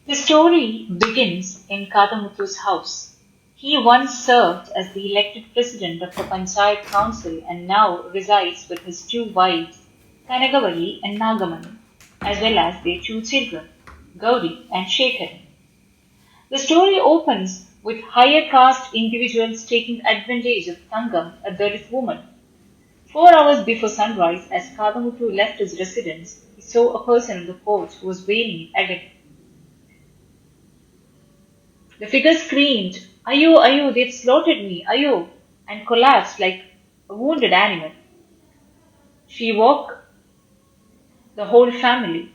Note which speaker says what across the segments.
Speaker 1: The story begins in Kadamuthu's house. He once served as the elected president of the Panchayat Council and now resides with his two wives, Kanagavalli and Nagamani, as well as their two children, Gauri and Shekhar. The story opens with higher caste individuals taking advantage of Tangam, a Dalit woman. 4 hours before sunrise, as Kadamuthu left his residence, he saw a person on the porch who was wailing in agony. The figure screamed, Ayo, Ayo, they've slaughtered me, Ayo, and collapsed like a wounded animal. She woke the whole family.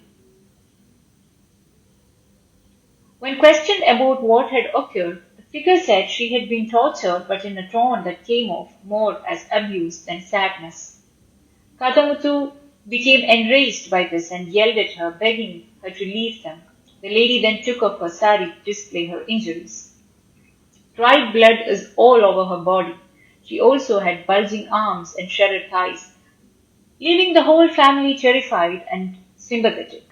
Speaker 1: When questioned about what had occurred, the figure said she had been tortured but in a tone that came off more as abuse than sadness. Kadamuthu became enraged by this and yelled at her, begging her to leave them. The lady then took off her sari to display her injuries. Dried blood is all over her body. She also had bulging arms and shredded thighs, leaving the whole family terrified and sympathetic.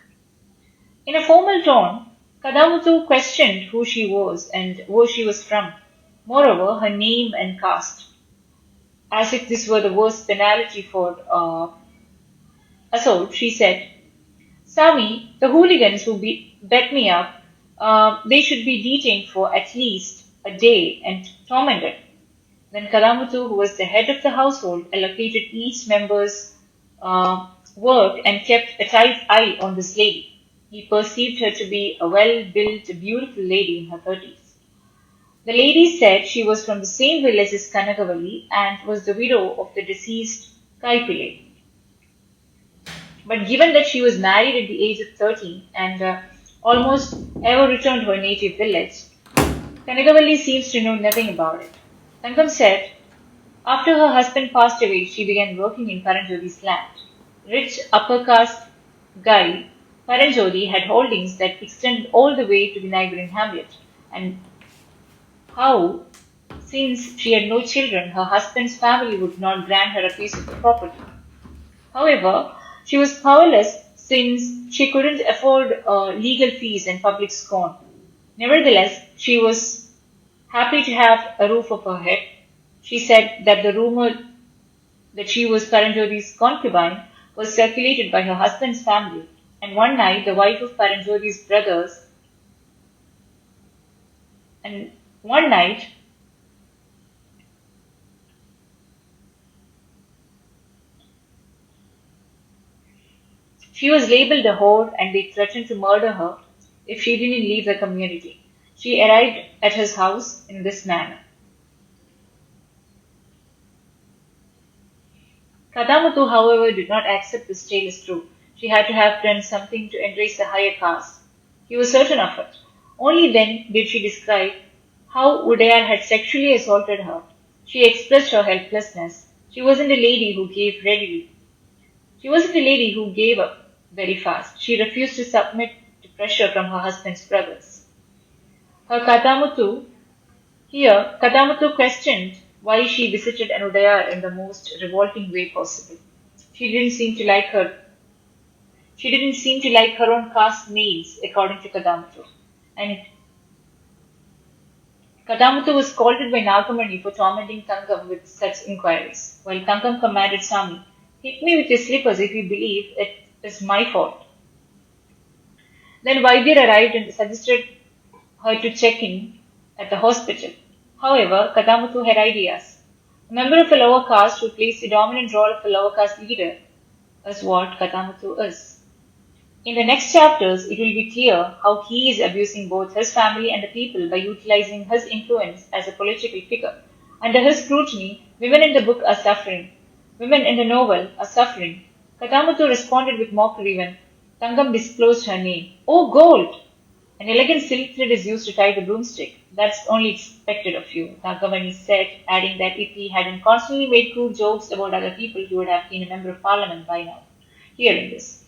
Speaker 1: In a formal tone, Kadamuthu questioned who she was and where she was from, moreover her name and caste. As if this were the worst penalty for assault, she said, Sami, the hooligans who bet me up, they should be detained for at least a day and tormented. Then Kadamuthu, who was the head of the household, allocated each member's work and kept a tight eye on this lady. He perceived her to be a well-built, beautiful lady in her 30s. The lady said she was from the same village as Kanagavalli and was the widow of the deceased Kaipile. But given that she was married at the age of 13 and almost ever returned to her native village, Kanagavalli seems to know nothing about it. Tangam said, after her husband passed away, she began working in Paranjodi's land. Rich upper caste guy, Paranjodi had holdings that extended all the way to the neighboring hamlet. And how, since she had no children, her husband's family would not grant her a piece of the property. However, she was powerless since she couldn't afford legal fees and public scorn. Nevertheless, she was happy to have a roof over her head. She said that the rumor that she was Paranjodi's concubine was circulated by her husband's family, and one night the wife of Paranjodi's brothers, and one night she was labeled a whore and they threatened to murder her if she didn't leave the community. She arrived at his house in this manner. Kadamuthu, however, did not accept this tale as true. She had to have done something to embrace the higher caste. He was certain of it. Only then did she describe how Udayar had sexually assaulted her. She expressed her helplessness. She wasn't a lady who gave readily. She wasn't a lady who gave up very fast. She refused to submit to pressure from her husband's brothers. Kadamuthu questioned why she visited an Udayar in the most revolting way possible. She didn't seem to like her own caste males, according to Kadamuthu. And Kadamuthu was scolded by Nagamani for tormenting Tangam with such inquiries, while Tangam commanded Sami, hit me with your slippers if you believe it is my fault. Then Vaidyar arrived and suggested her to check in at the hospital. However, Kadamuthu had ideas. A member of a lower caste who plays the dominant role of a lower caste leader is what Kadamuthu is. In the next chapters, it will be clear how he is abusing both his family and the people by utilizing his influence as a political figure. Under his scrutiny, women in the book are suffering. Women in the novel are suffering. Kadamuthu responded with mockery when Tangam disclosed her name. Oh, gold! An elegant silk thread is used to tie the broomstick. That's only expected of you, Nagamani said, adding that if he hadn't constantly made crude jokes about other people, he would have been a member of parliament by now. Hearing this,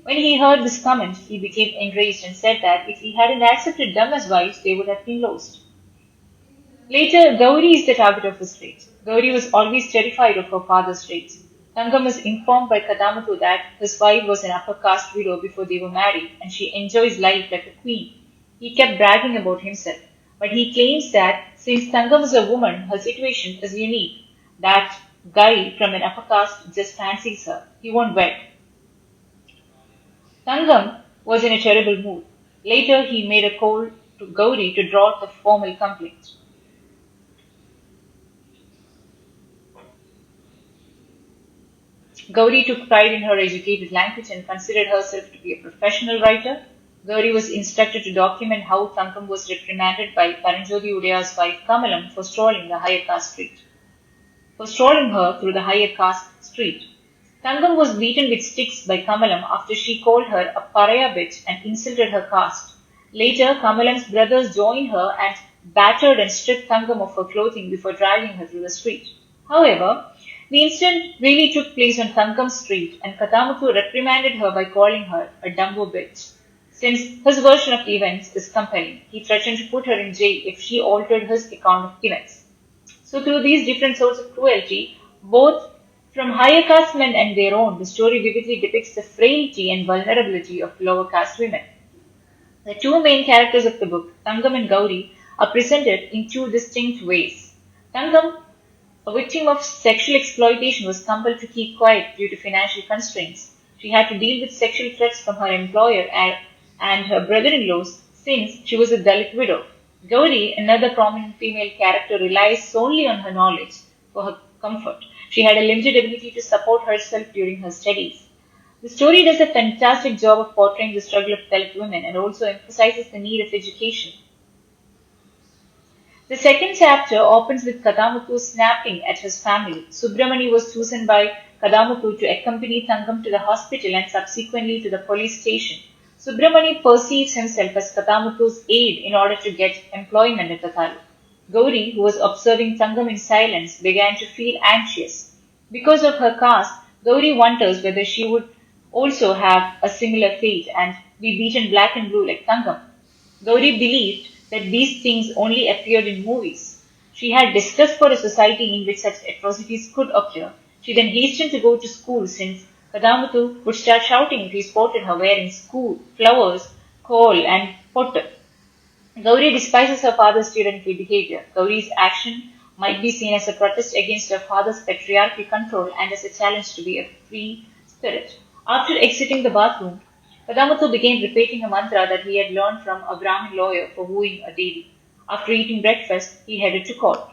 Speaker 1: when he heard this comment, he became enraged and said that if he hadn't accepted them as wives, they would have been lost. Later, Gauri is the target of his rage. Gauri was always terrified of her father's rage. Tangam is informed by Kadamuthu that his wife was an upper caste widow before they were married and she enjoys life like a queen. He kept bragging about himself, but he claims that since Tangam is a woman, her situation is unique. That guy from an upper caste just fancies her. He won't wed. Tangam was in a terrible mood. Later, he made a call to Gauri to draw the formal complaint. Gauri took pride in her educated language and considered herself to be a professional writer. Gauri was instructed to document how Tangam was reprimanded by Paranjoti Udaya's wife Kamalam for strolling her through the higher caste street. Tangam was beaten with sticks by Kamalam after she called her a pariah bitch and insulted her caste. Later, Kamalam's brothers joined her and battered and stripped Tangam of her clothing before dragging her through the street. However, the incident really took place on Tangam Street and Katamutu reprimanded her by calling her a dumbo bitch. Since his version of events is compelling, he threatened to put her in jail if she altered his account of events. So through these different sorts of cruelty, both from higher caste men and their own, the story vividly depicts the frailty and vulnerability of lower caste women. The two main characters of the book, Tangam and Gauri, are presented in two distinct ways. Tangam, a victim of sexual exploitation, was compelled to keep quiet due to financial constraints. She had to deal with sexual threats from her employer and her brother-in-laws since she was a Dalit widow. Gauri, another prominent female character, relies solely on her knowledge for her comfort. She had a limited ability to support herself during her studies. The story does a fantastic job of portraying the struggle of Dalit women and also emphasizes the need of education. The second chapter opens with Kadamutu snapping at his family. Subramani was chosen by Kadamutu to accompany Tangam to the hospital and subsequently to the police station. Subramani perceives himself as Kadamutu's aide in order to get employment at the taluk. Gauri, who was observing Tangam in silence, began to feel anxious. Because of her caste, Gauri wonders whether she would also have a similar fate and be beaten black and blue like Tangam. Gauri believed that these things only appeared in movies. She had disgust for a society in which such atrocities could occur. She then hastened to go to school since Kadamuthu would start shouting if he spotted her wearing school flowers, coal and potter. Gauri despises her father's tyrannical behavior. Gauri's action might be seen as a protest against her father's patriarchal control and as a challenge to be a free spirit. After exiting the bathroom, Kadamuthu began repeating a mantra that he had learned from a Brahmin lawyer for wooing a devi. After eating breakfast, he headed to court.